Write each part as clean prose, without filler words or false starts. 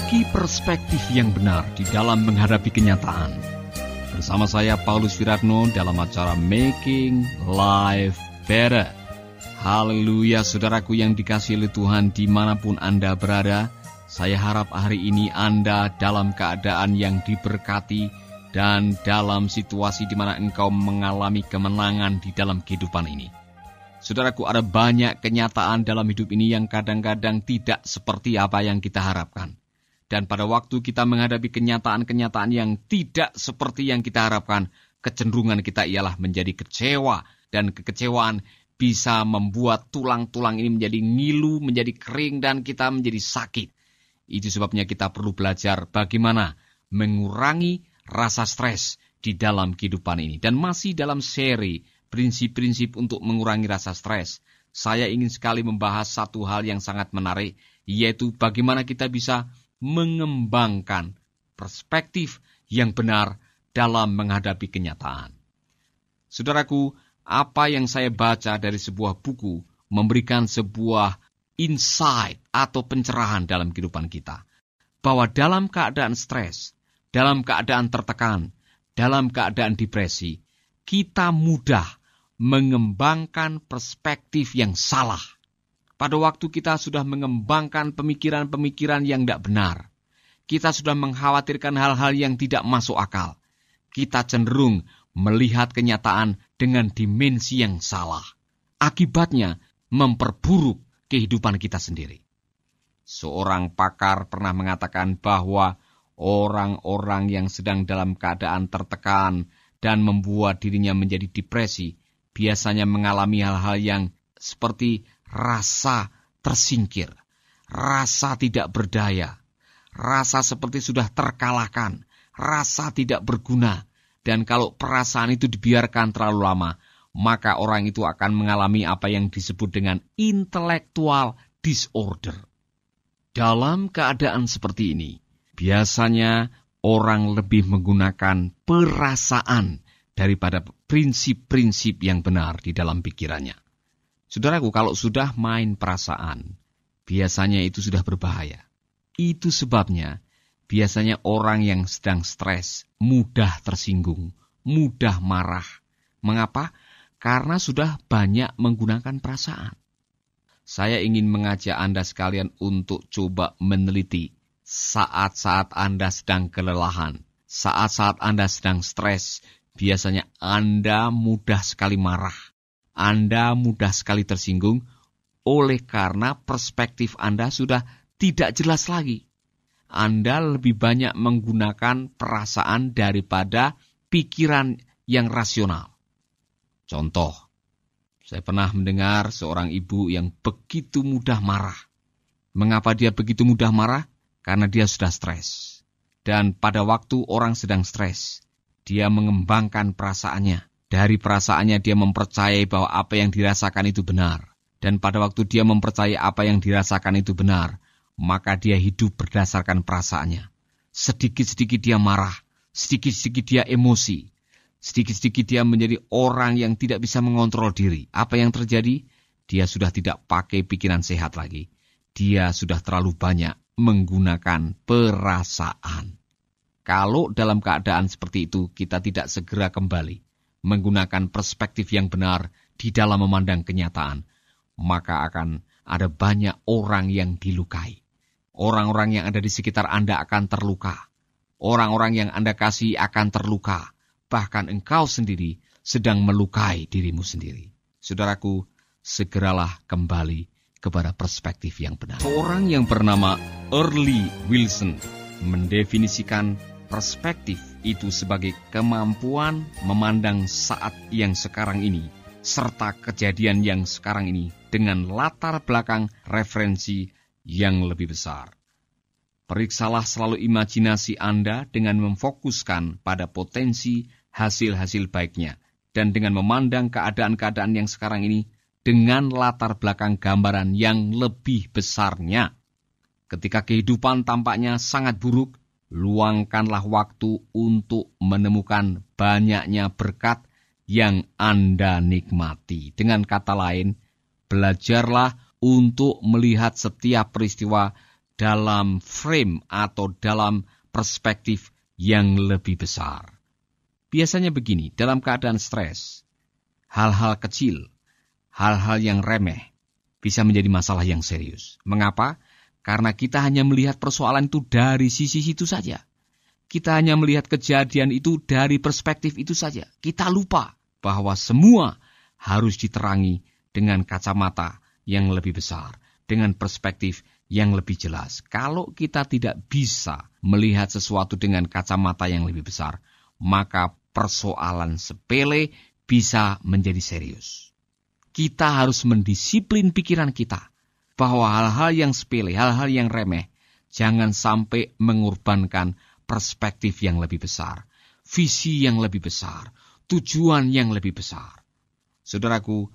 Memiliki perspektif yang benar di dalam menghadapi kenyataan. Bersama saya Paulus Wiratno dalam acara Making Life Better. Haleluya, saudaraku yang dikasihi oleh Tuhan dimanapun Anda berada. Saya harap hari ini Anda dalam keadaan yang diberkati dan dalam situasi di mana engkau mengalami kemenangan di dalam kehidupan ini. Saudaraku, ada banyak kenyataan dalam hidup ini yang kadang-kadang tidak seperti apa yang kita harapkan. Dan pada waktu kita menghadapi kenyataan-kenyataan yang tidak seperti yang kita harapkan, kecenderungan kita ialah menjadi kecewa. Dan kekecewaan bisa membuat tulang-tulang ini menjadi ngilu, menjadi kering, dan kita menjadi sakit. Itu sebabnya kita perlu belajar bagaimana mengurangi rasa stres di dalam kehidupan ini. Dan masih dalam seri prinsip-prinsip untuk mengurangi rasa stres, saya ingin sekali membahas satu hal yang sangat menarik, yaitu bagaimana kita bisa mengembangkan perspektif yang benar dalam menghadapi kenyataan. Saudaraku, apa yang saya baca dari sebuah buku memberikan sebuah insight atau pencerahan dalam kehidupan kita, bahwa dalam keadaan stres, dalam keadaan tertekan, dalam keadaan depresi, kita mudah mengembangkan perspektif yang salah. Pada waktu kita sudah mengembangkan pemikiran-pemikiran yang tidak benar, kita sudah mengkhawatirkan hal-hal yang tidak masuk akal, kita cenderung melihat kenyataan dengan dimensi yang salah. Akibatnya memperburuk kehidupan kita sendiri. Seorang pakar pernah mengatakan bahwa orang-orang yang sedang dalam keadaan tertekan dan membuat dirinya menjadi depresi, biasanya mengalami hal-hal yang seperti rasa tersingkir, rasa tidak berdaya, rasa seperti sudah terkalahkan, rasa tidak berguna. Dan kalau perasaan itu dibiarkan terlalu lama, maka orang itu akan mengalami apa yang disebut dengan intellectual disorder. Dalam keadaan seperti ini, biasanya orang lebih menggunakan perasaan daripada prinsip-prinsip yang benar di dalam pikirannya. Saudaraku, kalau sudah main perasaan, biasanya itu sudah berbahaya. Itu sebabnya biasanya orang yang sedang stres mudah tersinggung, mudah marah. Mengapa? Karena sudah banyak menggunakan perasaan. Saya ingin mengajak Anda sekalian untuk coba meneliti saat-saat Anda sedang kelelahan, saat-saat Anda sedang stres, biasanya Anda mudah sekali marah, Anda mudah sekali tersinggung, oleh karena perspektif Anda sudah tidak jelas lagi. Anda lebih banyak menggunakan perasaan daripada pikiran yang rasional. Contoh, saya pernah mendengar seorang ibu yang begitu mudah marah. Mengapa dia begitu mudah marah? Karena dia sudah stres. Dan pada waktu orang sedang stres, dia mengembangkan perasaannya. Dari perasaannya dia mempercayai bahwa apa yang dirasakan itu benar. Dan pada waktu dia mempercayai apa yang dirasakan itu benar, maka dia hidup berdasarkan perasaannya. Sedikit-sedikit dia marah, sedikit-sedikit dia emosi, sedikit-sedikit dia menjadi orang yang tidak bisa mengontrol diri. Apa yang terjadi? Dia sudah tidak pakai pikiran sehat lagi. Dia sudah terlalu banyak menggunakan perasaan. Kalau dalam keadaan seperti itu kita tidak segera kembali menggunakan perspektif yang benar di dalam memandang kenyataan, maka akan ada banyak orang yang dilukai. Orang-orang yang ada di sekitar Anda akan terluka. Orang-orang yang Anda kasih akan terluka. Bahkan engkau sendiri sedang melukai dirimu sendiri. Saudaraku, segeralah kembali kepada perspektif yang benar. Seorang yang bernama Early Wilson mendefinisikan perspektif itu sebagai kemampuan memandang saat yang sekarang ini serta kejadian yang sekarang ini dengan latar belakang referensi yang lebih besar. Periksalah selalu imajinasi Anda dengan memfokuskan pada potensi hasil-hasil baiknya dan dengan memandang keadaan-keadaan yang sekarang ini dengan latar belakang gambaran yang lebih besarnya. Ketika kehidupan tampaknya sangat buruk, luangkanlah waktu untuk menemukan banyaknya berkat yang Anda nikmati. Dengan kata lain, belajarlah untuk melihat setiap peristiwa dalam frame atau dalam perspektif yang lebih besar. Biasanya begini, dalam keadaan stres, hal-hal kecil, hal-hal yang remeh, bisa menjadi masalah yang serius. Mengapa? Karena kita hanya melihat persoalan itu dari sisi itu saja. Kita hanya melihat kejadian itu dari perspektif itu saja. Kita lupa bahwa semua harus diterangi dengan kacamata yang lebih besar, dengan perspektif yang lebih jelas. Kalau kita tidak bisa melihat sesuatu dengan kacamata yang lebih besar, maka persoalan sepele bisa menjadi serius. Kita harus mendisiplin pikiran kita bahwa hal-hal yang sepele, hal-hal yang remeh, jangan sampai mengorbankan perspektif yang lebih besar, visi yang lebih besar, tujuan yang lebih besar. Saudaraku,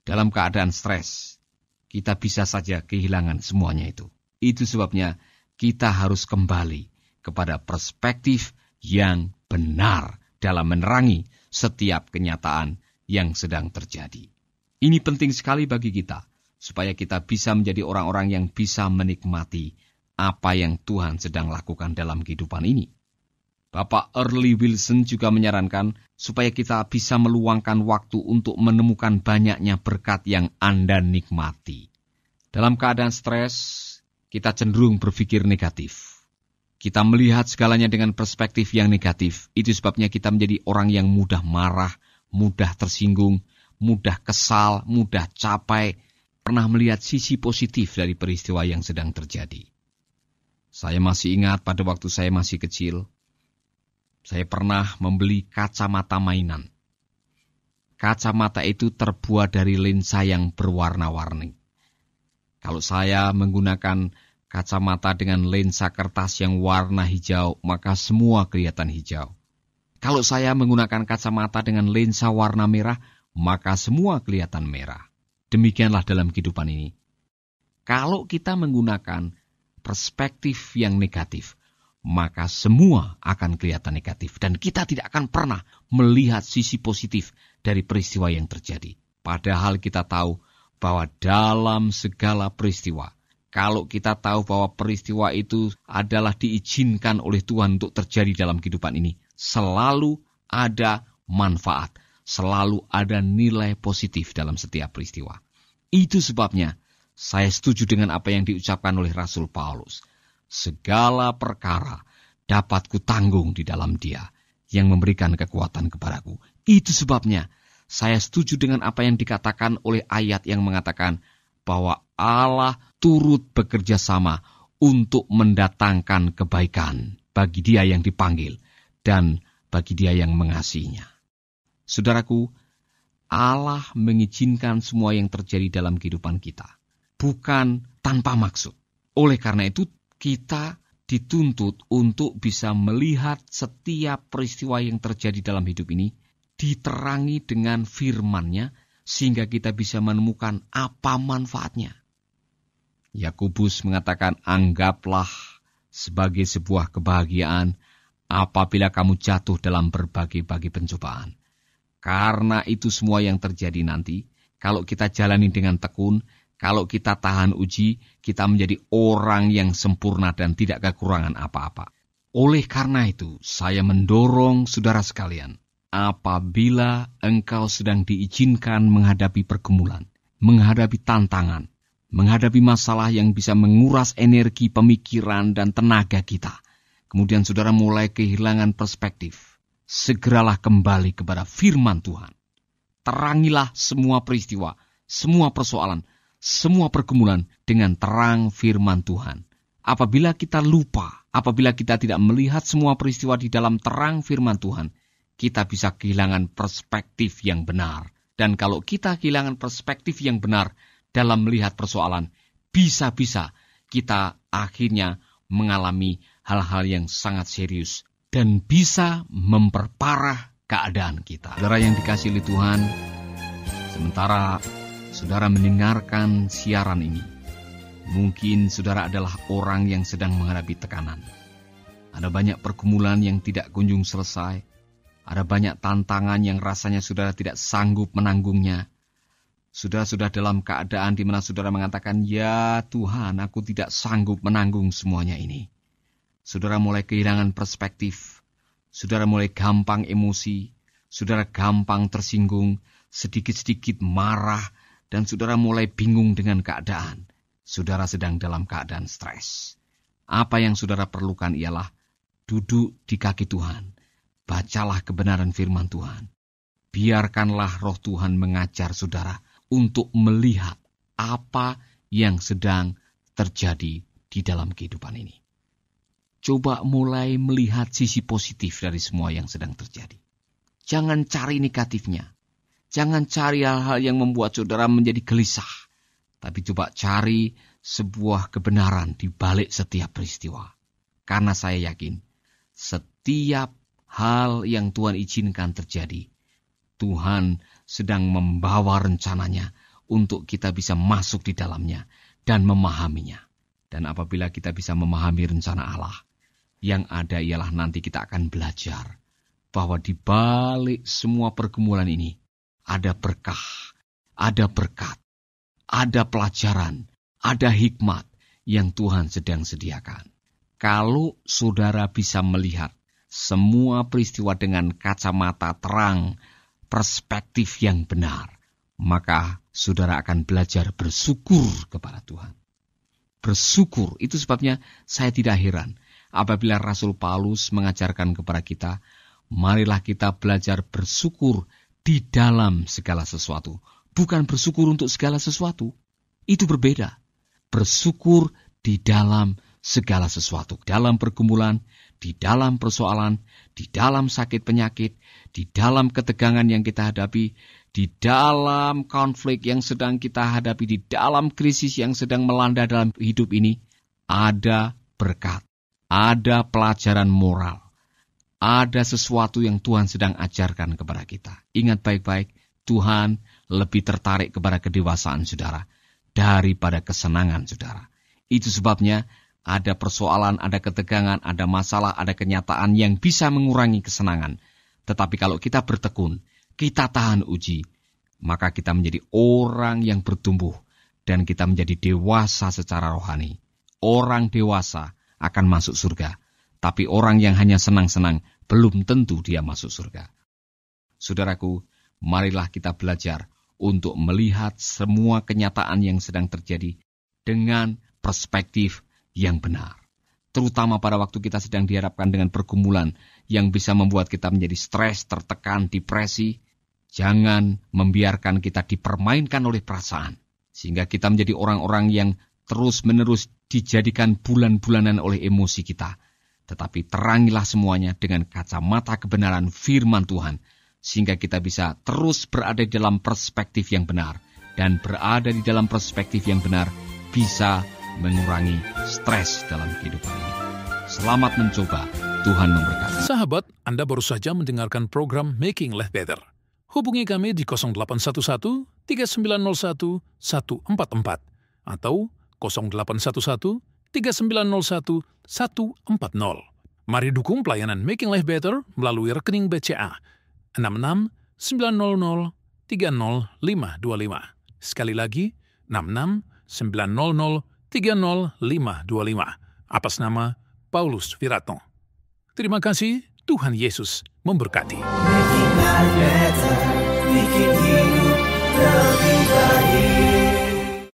dalam keadaan stres, kita bisa saja kehilangan semuanya itu. Itu sebabnya kita harus kembali kepada perspektif yang benar dalam menerangi setiap kenyataan yang sedang terjadi. Ini penting sekali bagi kita, supaya kita bisa menjadi orang-orang yang bisa menikmati apa yang Tuhan sedang lakukan dalam kehidupan ini. Bapak Early Wilson juga menyarankan supaya kita bisa meluangkan waktu untuk menemukan banyaknya berkat yang Anda nikmati. Dalam keadaan stres, kita cenderung berpikir negatif. Kita melihat segalanya dengan perspektif yang negatif. Itu sebabnya kita menjadi orang yang mudah marah, mudah tersinggung, mudah kesal, mudah capai, pernah melihat sisi positif dari peristiwa yang sedang terjadi. Saya masih ingat pada waktu saya masih kecil, saya pernah membeli kacamata mainan. Kacamata itu terbuat dari lensa yang berwarna-warni. Kalau saya menggunakan kacamata dengan lensa kertas yang warna hijau, maka semua kelihatan hijau. Kalau saya menggunakan kacamata dengan lensa warna merah, maka semua kelihatan merah. Demikianlah dalam kehidupan ini. Kalau kita menggunakan perspektif yang negatif, maka semua akan kelihatan negatif. Dan kita tidak akan pernah melihat sisi positif dari peristiwa yang terjadi. Padahal kita tahu bahwa dalam segala peristiwa, kalau kita tahu bahwa peristiwa itu adalah diizinkan oleh Tuhan untuk terjadi dalam kehidupan ini, selalu ada manfaat, selalu ada nilai positif dalam setiap peristiwa. Itu sebabnya saya setuju dengan apa yang diucapkan oleh Rasul Paulus. Segala perkara dapat kutanggung di dalam Dia yang memberikan kekuatan kepadaku. Itu sebabnya saya setuju dengan apa yang dikatakan oleh ayat yang mengatakan bahwa Allah turut bekerja sama untuk mendatangkan kebaikan bagi dia yang dipanggil dan bagi dia yang mengasihinya. Saudaraku, Allah mengizinkan semua yang terjadi dalam kehidupan kita, bukan tanpa maksud. Oleh karena itu, kita dituntut untuk bisa melihat setiap peristiwa yang terjadi dalam hidup ini, diterangi dengan firman-Nya, sehingga kita bisa menemukan apa manfaatnya. Yakobus mengatakan, anggaplah sebagai sebuah kebahagiaan apabila kamu jatuh dalam berbagai-bagai pencobaan. Karena itu semua yang terjadi nanti, kalau kita jalani dengan tekun, kalau kita tahan uji, kita menjadi orang yang sempurna dan tidak kekurangan apa-apa. Oleh karena itu, saya mendorong saudara sekalian, apabila engkau sedang diizinkan menghadapi pergumulan, menghadapi tantangan, menghadapi masalah yang bisa menguras energi, pemikiran, dan tenaga kita, kemudian saudara mulai kehilangan perspektif, segeralah kembali kepada firman Tuhan. Terangilah semua peristiwa, semua persoalan, semua pergumulan dengan terang firman Tuhan. Apabila kita lupa, apabila kita tidak melihat semua peristiwa di dalam terang firman Tuhan, kita bisa kehilangan perspektif yang benar. Dan kalau kita kehilangan perspektif yang benar dalam melihat persoalan, bisa-bisa kita akhirnya mengalami hal-hal yang sangat serius dan bisa memperparah keadaan kita. Saudara yang dikasihi oleh Tuhan, sementara saudara mendengarkan siaran ini, mungkin saudara adalah orang yang sedang menghadapi tekanan. Ada banyak pergumulan yang tidak kunjung selesai. Ada banyak tantangan yang rasanya saudara tidak sanggup menanggungnya. Saudara sudah dalam keadaan di mana saudara mengatakan, "Ya Tuhan, aku tidak sanggup menanggung semuanya ini." Saudara mulai kehilangan perspektif, saudara mulai gampang emosi, saudara gampang tersinggung, sedikit-sedikit marah, dan saudara mulai bingung dengan keadaan. Saudara sedang dalam keadaan stres. Apa yang saudara perlukan ialah duduk di kaki Tuhan. Bacalah kebenaran firman Tuhan. Biarkanlah roh Tuhan mengajar saudara untuk melihat apa yang sedang terjadi di dalam kehidupan ini. Coba mulai melihat sisi positif dari semua yang sedang terjadi. Jangan cari negatifnya. Jangan cari hal-hal yang membuat saudara menjadi gelisah. Tapi coba cari sebuah kebenaran di balik setiap peristiwa. Karena saya yakin, setiap hal yang Tuhan izinkan terjadi, Tuhan sedang membawa rencananya untuk kita bisa masuk di dalamnya dan memahaminya. Dan apabila kita bisa memahami rencana Allah, yang ada ialah nanti kita akan belajar bahwa di balik semua pergumulan ini ada berkah, ada berkat, ada pelajaran, ada hikmat yang Tuhan sedang sediakan. Kalau saudara bisa melihat semua peristiwa dengan kacamata terang, perspektif yang benar, maka saudara akan belajar bersyukur kepada Tuhan. Bersyukur, itu sebabnya saya tidak heran apabila Rasul Paulus mengajarkan kepada kita, marilah kita belajar bersyukur di dalam segala sesuatu. Bukan bersyukur untuk segala sesuatu. Itu berbeda. Bersyukur di dalam segala sesuatu. Dalam pergumulan, di dalam persoalan, di dalam sakit penyakit, di dalam ketegangan yang kita hadapi, di dalam konflik yang sedang kita hadapi, di dalam krisis yang sedang melanda dalam hidup ini, ada berkat. Ada pelajaran moral. Ada sesuatu yang Tuhan sedang ajarkan kepada kita. Ingat baik-baik, Tuhan lebih tertarik kepada kedewasaan saudara daripada kesenangan saudara. Itu sebabnya ada persoalan, ada ketegangan, ada masalah, ada kenyataan yang bisa mengurangi kesenangan. Tetapi kalau kita bertekun, kita tahan uji, maka kita menjadi orang yang bertumbuh dan kita menjadi dewasa secara rohani. Orang dewasa akan masuk surga, tapi orang yang hanya senang-senang belum tentu dia masuk surga. Saudaraku, marilah kita belajar untuk melihat semua kenyataan yang sedang terjadi dengan perspektif yang benar. Terutama pada waktu kita sedang dihadapkan dengan pergumulan yang bisa membuat kita menjadi stres, tertekan, depresi. Jangan membiarkan kita dipermainkan oleh perasaan, sehingga kita menjadi orang-orang yang terus-menerus dijadikan bulan-bulanan oleh emosi kita. Tetapi terangilah semuanya dengan kacamata kebenaran firman Tuhan, sehingga kita bisa terus berada di dalam perspektif yang benar. Dan berada di dalam perspektif yang benar bisa mengurangi stres dalam kehidupan ini. Selamat mencoba, Tuhan memberkati. Sahabat, Anda baru saja mendengarkan program Making Life Better. Hubungi kami di 0811 3901 144 atau 0811 3901 140. Mari dukung pelayanan Making Life Better melalui rekening BCA 66 900 30525. Sekali lagi, 66 900 30525. Atas nama Paulus Wiratno. Terima kasih, Tuhan Yesus memberkati. Making life better, bikin hidup lebih